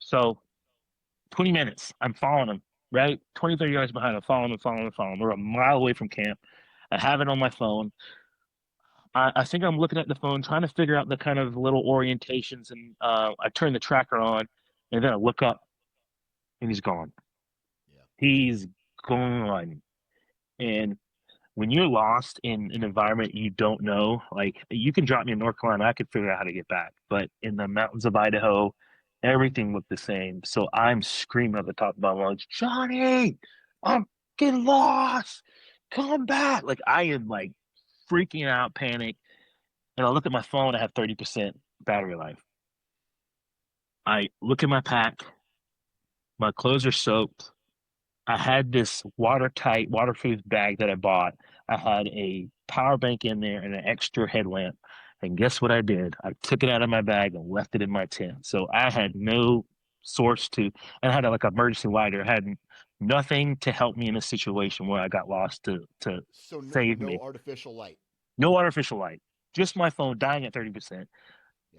So 20 minutes, I'm following him, right? 20, 30 yards behind him, following him, following him, following him. We're a mile away from camp. I have it on my phone. I think I'm looking at the phone, trying to figure out the kind of little orientations, and I turn the tracker on, and then I look up, and he's gone. Yeah. He's gone. And when you're lost in an environment you don't know, like you can drop me in North Carolina, I could figure out how to get back. But in the mountains of Idaho, everything looked the same. So I'm screaming at the top of my lungs, Johnny, I'm getting lost. Come back. Like I am like freaking out, panic. And I look at my phone, I have 30% battery life. I look at my pack, my clothes are soaked. I had this watertight, waterproof bag that I bought. I had a power bank in there and an extra headlamp. And guess what I did? I took it out of my bag and left it in my tent. So I had no source to, and I had like an emergency lighter. I had nothing to help me in a situation where I got lost to So save no me. artificial light. No artificial light, just my phone dying at 30%.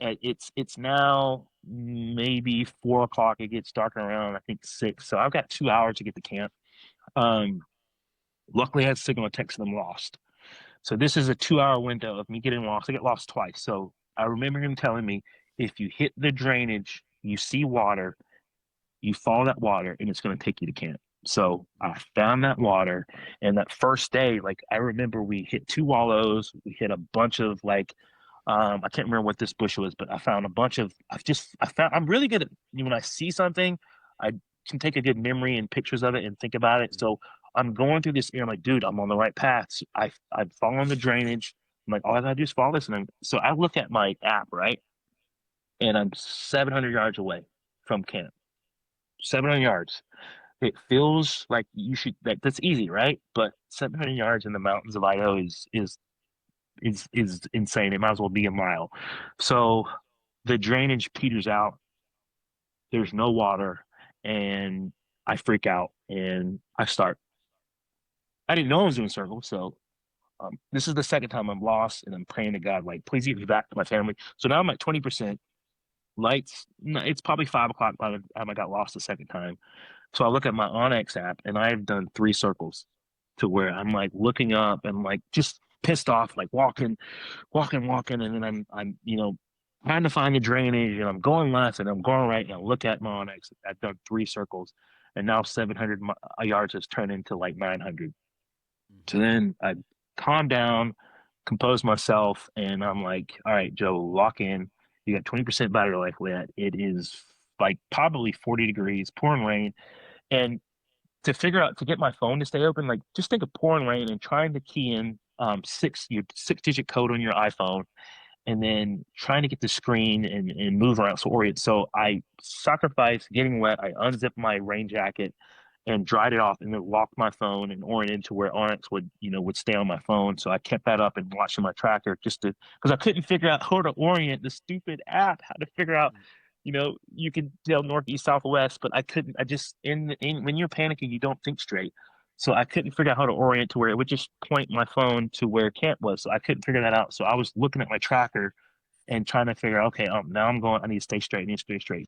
Yeah. It's now maybe 4 o'clock. It gets darker around I think 6. So I've got 2 hours to get to camp. Um, Luckily, I had signal. I texted them lost. So this is a 2 hour window of me getting lost. I get lost twice. So I remember him telling me if you hit the drainage, you see water, you follow that water, and it's going to take you to camp. So I found that water, and that first day, like I remember, we hit two wallows. We hit a bunch of like, I can't remember what this bush was, but I found a bunch of. I found. I'm really good at when I see something, I can take a good memory and pictures of it and think about it. So I'm going through this area. I'm like, dude, I'm on the right path. So I'm following the drainage. I'm like, all I gotta do is follow this, and so I look at my app, right, and I'm 700 yards away from camp. 700 yards. It feels like you should. That's easy, right? But 700 yards in the mountains of Idaho is insane. It might as well be a mile. So the drainage peters out. There's no water, and I freak out and I start. I didn't know I was doing circles, so this is the second time I'm lost, and I'm praying to God, like, please get me back to my family. So now I'm at 20%. Lights, no, it's probably 5 o'clock by the time I got lost the second time. So I look at my Onyx app, and I've done 3 circles to where I'm like looking up and like just pissed off, like walking, walking, walking, and then I'm trying to find the drainage, and I'm going left and I'm going right, and I look at my Onyx. I've done 3 circles, and now 700 yards has turned into like 900. So Mm-hmm. then I calm down, compose myself, and I'm like, all right, Joe, lock in. You got 20% battery life left. It is like probably 40 degrees, pouring rain. And to figure out to get my phone to stay open, like just think of pouring rain and trying to key in your 6 digit code on your iPhone, and then trying to get the screen and move around so orient. So I sacrificed getting wet. I unzipped my rain jacket and dried it off, and then locked my phone and oriented to where Onyx would stay on my phone. So I kept that up and watching my tracker just to because I couldn't figure out how to orient the stupid app, how to figure out. You can tell north, east, south, west, but I couldn't. I just in when you're panicking, you don't think straight. So I couldn't figure out how to orient to where it would just point my phone to where camp was. So I couldn't figure that out. So I was looking at my tracker and trying to figure out, okay, now I'm going. I need to stay straight. I need to stay straight.